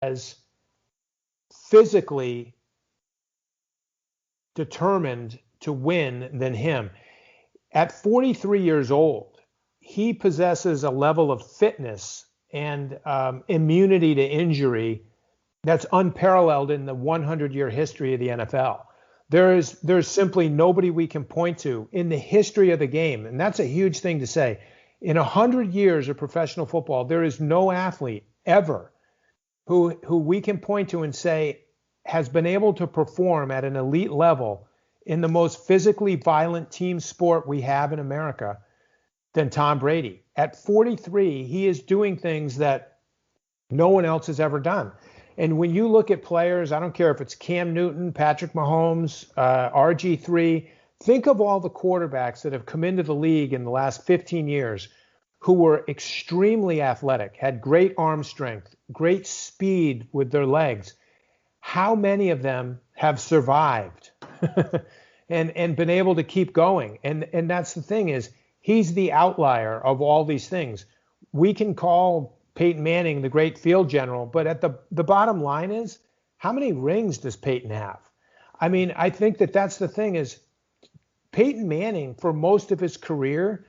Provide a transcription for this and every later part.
as physically determined to win than him. At 43 years old, he possesses a level of fitness and immunity to injury that's unparalleled in the 100-year history of the NFL. There's simply nobody we can point to in the history of the game, and that's a huge thing to say. In 100 years of professional football, there is no athlete ever who we can point to and say has been able to perform at an elite level in the most physically violent team sport we have in America than Tom Brady. At 43, he is doing things that no one else has ever done. And when you look at players, I don't care if it's Cam Newton, Patrick Mahomes, RG3, think of all the quarterbacks that have come into the league in the last 15 years who were extremely athletic, had great arm strength, great speed with their legs. How many of them have survived and been able to keep going? And that's the thing, is he's the outlier of all these things. We can call Peyton Manning the great field general, but at the bottom line is, how many rings does Peyton have? I mean, I think that's the thing, is Peyton Manning, for most of his career,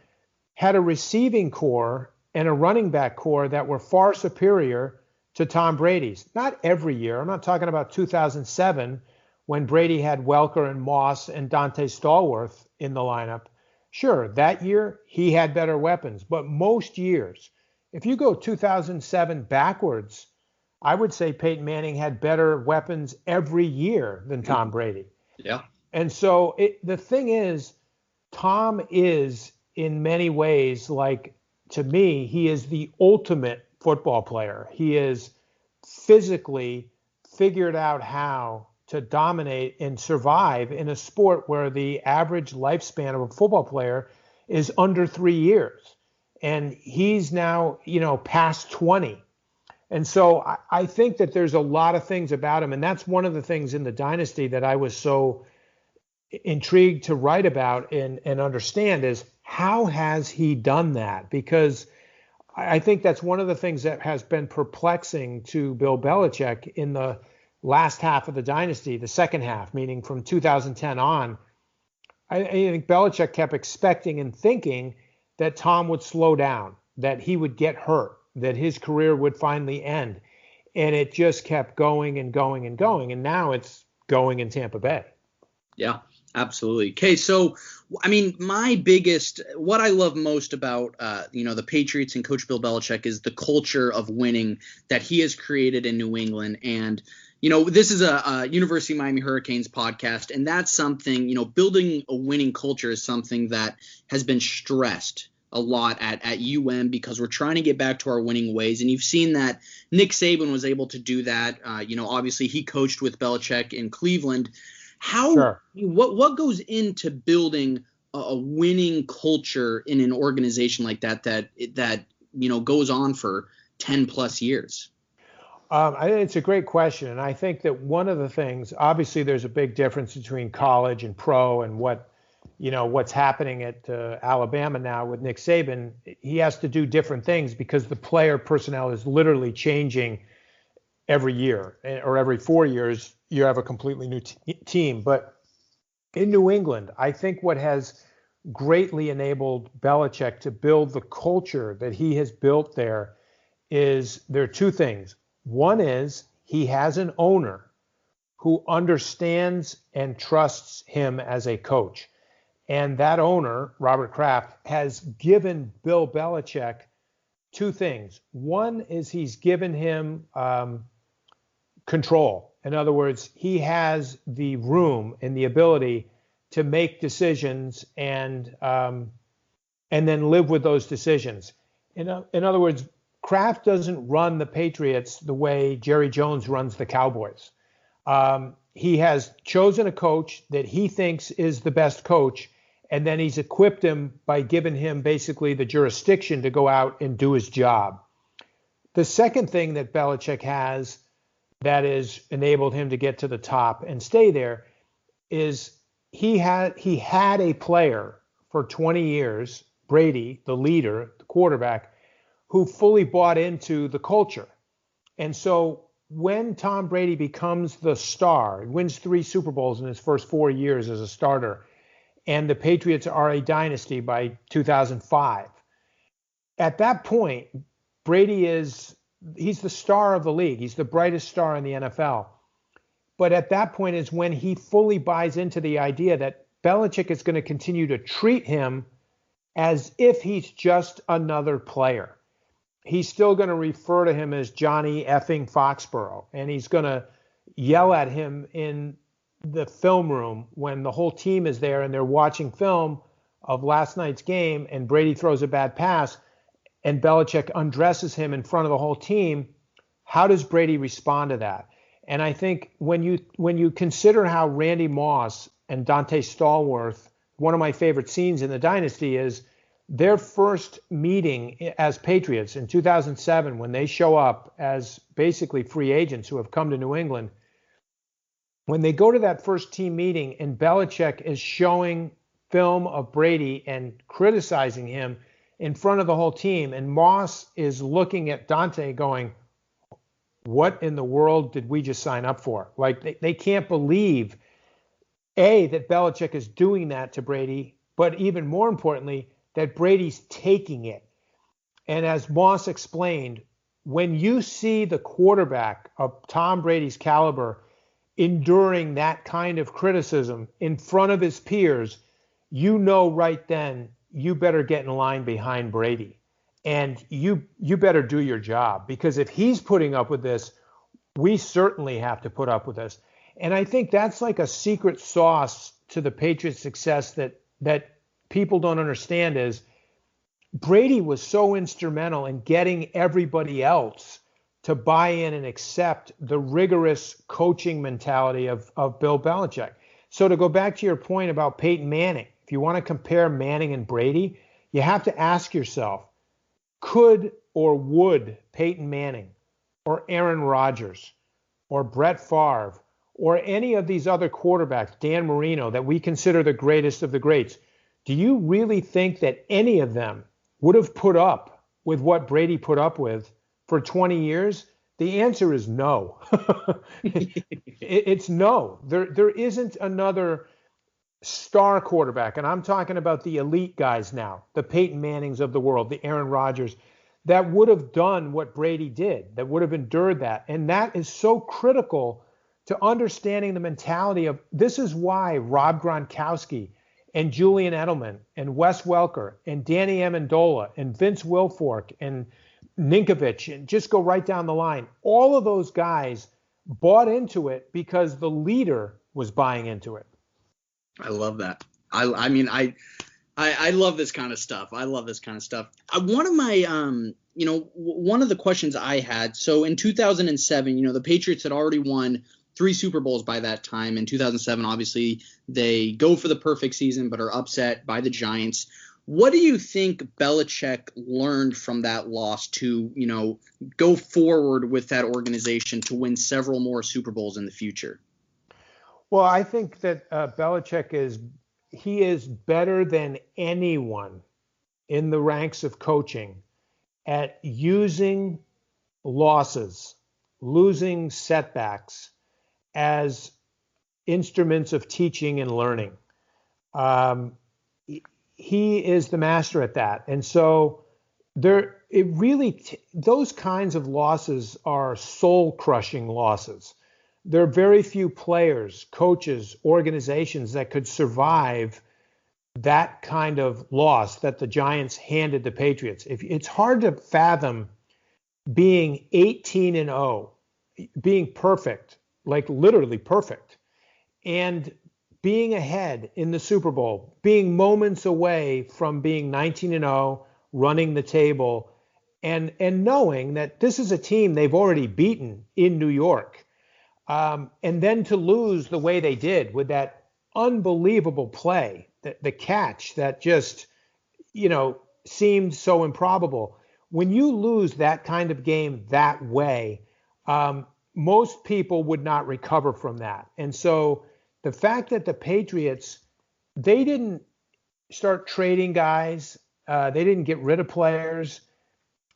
had a receiving core and a running back core that were far superior to Tom Brady's. Not every year. I'm not talking about 2007 when Brady had Welker and Moss and Dante Stallworth in the lineup. Sure, that year he had better weapons, but most years, if you go 2007 backwards, I would say Peyton Manning had better weapons every year than Tom Brady. Yeah. And so the thing is, Tom is in many ways, like, to me, he is the ultimate football player. He is physically figured out how to dominate and survive in a sport where the average lifespan of a football player is under 3 years. And he's now, past 20. And so I think that there's a lot of things about him. And that's one of the things in the dynasty that I was so intrigued to write about and understand, is how has he done that? Because I think that's one of the things that has been perplexing to Bill Belichick in the last half of the dynasty, the second half, meaning from 2010 on. I think Belichick kept expecting and thinking that Tom would slow down, that he would get hurt, that his career would finally end. And it just kept going and going and going. And now it's going in Tampa Bay. Yeah, absolutely. Okay, so, I mean, what I love most about, the Patriots and Coach Bill Belichick is the culture of winning that he has created in New England. And, this is a University of Miami Hurricanes podcast, and that's something, building a winning culture is something that has been stressed a lot at UM, because we're trying to get back to our winning ways. And you've seen that Nick Saban was able to do that. Obviously he coached with Belichick in Cleveland. What goes into building a winning culture in an organization like that goes on for 10 plus years? I think it's a great question. And I think that one of the things, obviously there's a big difference between college and pro, and what's happening at Alabama now with Nick Saban. He has to do different things because the player personnel is literally changing every year, or every 4 years, you have a completely new team. But in New England, I think what has greatly enabled Belichick to build the culture that he has built there are two things. One is he has an owner who understands and trusts him as a coach. And that owner, Robert Kraft, has given Bill Belichick two things. One is he's given him control. In other words, he has the room and the ability to make decisions and then live with those decisions. In other words, Kraft doesn't run the Patriots the way Jerry Jones runs the Cowboys. He has chosen a coach that he thinks is the best coach, and then he's equipped him by giving him basically the jurisdiction to go out and do his job. The second thing that Belichick has that has enabled him to get to the top and stay there is he had a player for 20 years, Brady, the leader, the quarterback, who fully bought into the culture. And so when Tom Brady becomes the star, wins 3 Super Bowls in his first 4 years as a starter, and the Patriots are a dynasty by 2005. At that point, he's the star of the league. He's the brightest star in the NFL. But at that point is when he fully buys into the idea that Belichick is going to continue to treat him as if he's just another player. He's still going to refer to him as Johnny effing Foxborough, and he's going to yell at him in the film room when the whole team is there and they're watching film of last night's game and Brady throws a bad pass and Belichick undresses him in front of the whole team. How does Brady respond to that? And I think when you consider how Randy Moss and Dante Stallworth, one of my favorite scenes in the Dynasty is their first meeting as Patriots in 2007 when they show up as basically free agents who have come to New England. When they go to that first team meeting and Belichick is showing film of Brady and criticizing him in front of the whole team, and Moss is looking at Dante going, what in the world did we just sign up for? Like they can't believe, A, that Belichick is doing that to Brady, but even more importantly, that Brady's taking it. And as Moss explained, when you see the quarterback of Tom Brady's caliber enduring that kind of criticism in front of his peers, you know right then you better get in line behind Brady. And you better do your job, because if he's putting up with this, we certainly have to put up with this. And I think that's like a secret sauce to the Patriots' success that people don't understand is Brady was so instrumental in getting everybody else to buy in and accept the rigorous coaching mentality of Bill Belichick. So to go back to your point about Peyton Manning, if you want to compare Manning and Brady, you have to ask yourself, could or would Peyton Manning or Aaron Rodgers or Brett Favre or any of these other quarterbacks, Dan Marino, that we consider the greatest of the greats, do you really think that any of them would have put up with what Brady put up with for 20 years? The answer is no. It's no. There isn't another star quarterback, and I'm talking about the elite guys now, the Peyton Mannings of the world, the Aaron Rodgers, that would have done what Brady did, that would have endured that. And that is so critical to understanding the mentality of, this is why Rob Gronkowski and Julian Edelman and Wes Welker and Danny Amendola and Vince Wilfork and Ninkovich, and just go right down the line. All of those guys bought into it because the leader was buying into it. I love that. I mean, I love this kind of stuff. I love this kind of stuff. One of my, one of the questions I had, so in 2007, the Patriots had already won 3 Super Bowls by that time. In 2007, obviously, they go for the perfect season but are upset by the Giants. What do you think Belichick learned from that loss to, go forward with that organization to win several more Super Bowls in the future? Well, I think that Belichick is better than anyone in the ranks of coaching at using losses, losing setbacks as instruments of teaching and learning. He is the master at that. And so those kinds of losses are soul-crushing losses. There are very few players, coaches, organizations that could survive that kind of loss that the Giants handed the Patriots. It's hard to fathom being 18-0, being perfect, like literally perfect, and being ahead in the Super Bowl, being moments away from being 19-0, running the table, and knowing that this is a team they've already beaten in New York. And then to lose the way they did with that unbelievable play, the catch that just, seemed so improbable. When you lose that kind of game that way, most people would not recover from that. And so the fact that the Patriots, they didn't start trading guys, they didn't get rid of players.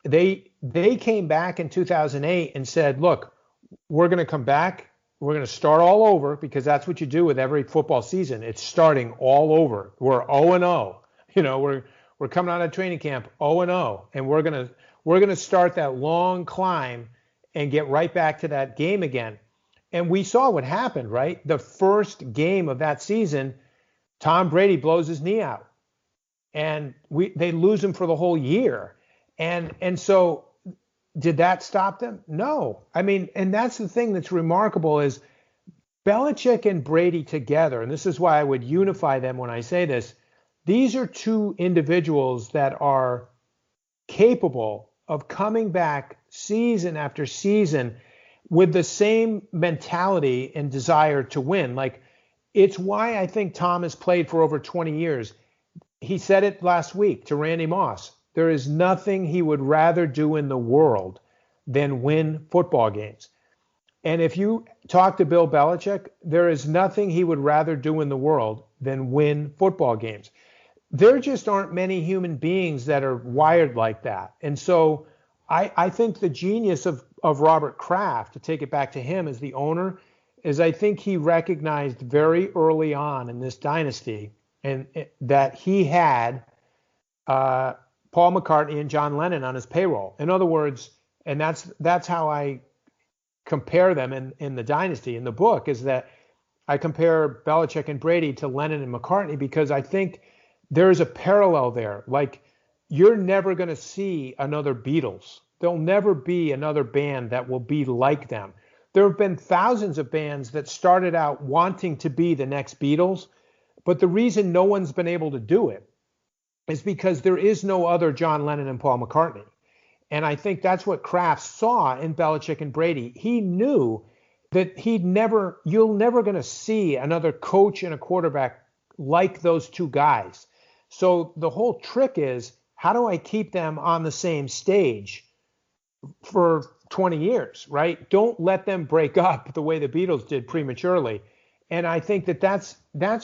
They came back in 2008 and said, look, we're going to come back. We're going to start all over because that's what you do with every football season. It's starting all over. We're 0-0. We're coming out of training camp 0-0, and we're going to start that long climb and get right back to that game again. And we saw what happened, right? The first game of that season, Tom Brady blows his knee out, and they lose him for the whole year. And so did that stop them? No. I mean, and that's the thing that's remarkable is Belichick and Brady together, and this is why I would unify them when I say this, these are two individuals that are capable of coming back season after season with the same mentality and desire to win. Like, it's why I think Tom has played for over 20 years. He said it last week to Randy Moss. There is nothing he would rather do in the world than win football games. And if you talk to Bill Belichick, there is nothing he would rather do in the world than win football games. There just aren't many human beings that are wired like that. And so I think the genius of Robert Kraft, to take it back to him as the owner, is I think he recognized very early on in this dynasty and that he had Paul McCartney and John Lennon on his payroll. In other words, and that's how I compare them in the dynasty in the book, is that I compare Belichick and Brady to Lennon and McCartney because I think there's a parallel there. Like, you're never going to see another Beatles. There'll never be another band that will be like them. There have been thousands of bands that started out wanting to be the next Beatles, but the reason no one's been able to do it is because there is no other John Lennon and Paul McCartney. And I think that's what Kraft saw in Belichick and Brady. He knew that you're never going to see another coach and a quarterback like those two guys. So the whole trick is, how do I keep them on the same stage for 20 years, right? Don't let them break up the way the Beatles did prematurely. And I think that's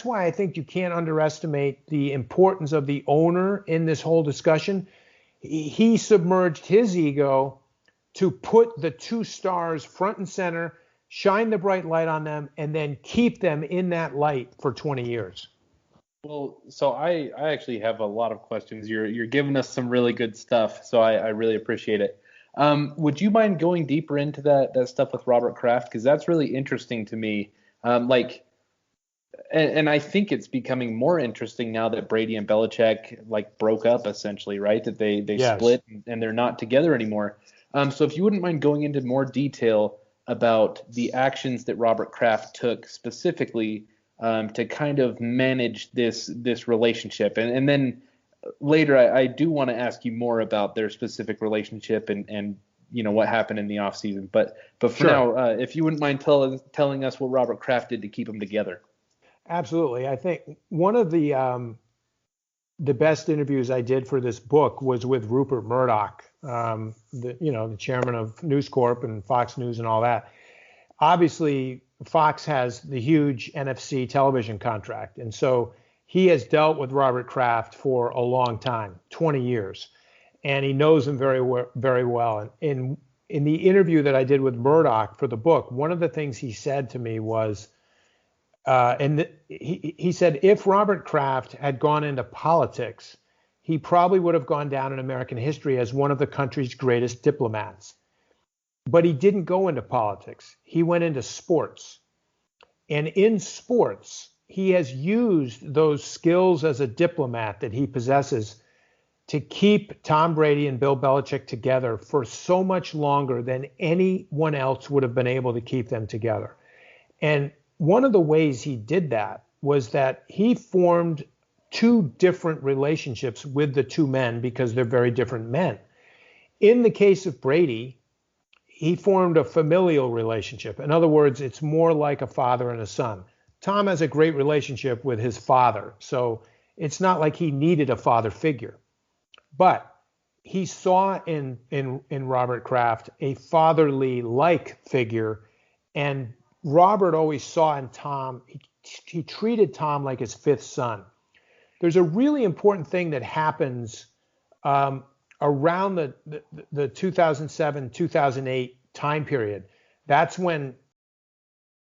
why I think you can't underestimate the importance of the owner in this whole discussion. He submerged his ego to put the two stars front and center, shine the bright light on them, and then keep them in that light for 20 years. Well, so I actually have a lot of questions. You're giving us some really good stuff, so I really appreciate it. Would you mind going deeper into that stuff with Robert Kraft? Because that's really interesting to me. And I think it's becoming more interesting now that Brady and Belichick broke up essentially, right? That they Yes. split and they're not together anymore. So if you wouldn't mind going into more detail about the actions that Robert Kraft took specifically to kind of manage this relationship, and then later I do want to ask you more about their specific relationship and what happened in the offseason. But for Sure. now, if you wouldn't mind telling us what Robert Kraft did to keep them together. Absolutely. I think one of the best interviews I did for this book was with Rupert Murdoch, the chairman of News Corp and Fox News and all that. Obviously, Fox has the huge NFC television contract, and so he has dealt with Robert Kraft for a long time, 20 years, and he knows him very well. And in the interview that I did with Murdoch for the book, one of the things he said to me was, he said, if Robert Kraft had gone into politics, he probably would have gone down in American history as one of the country's greatest diplomats. But he didn't go into politics. He went into sports. And in sports, he has used those skills as a diplomat that he possesses to keep Tom Brady and Bill Belichick together for so much longer than anyone else would have been able to keep them together. And one of the ways he did that was that he formed two different relationships with the two men because they're very different men. In the case of Brady, he formed a familial relationship. In other words, it's more like a father and a son. Tom has a great relationship with his father, so it's not like he needed a father figure. But he saw in Robert Kraft a fatherly-like figure, and Robert always saw in Tom, he treated Tom like his fifth son. There's a really important thing that happens around the 2007, 2008 time period. That's when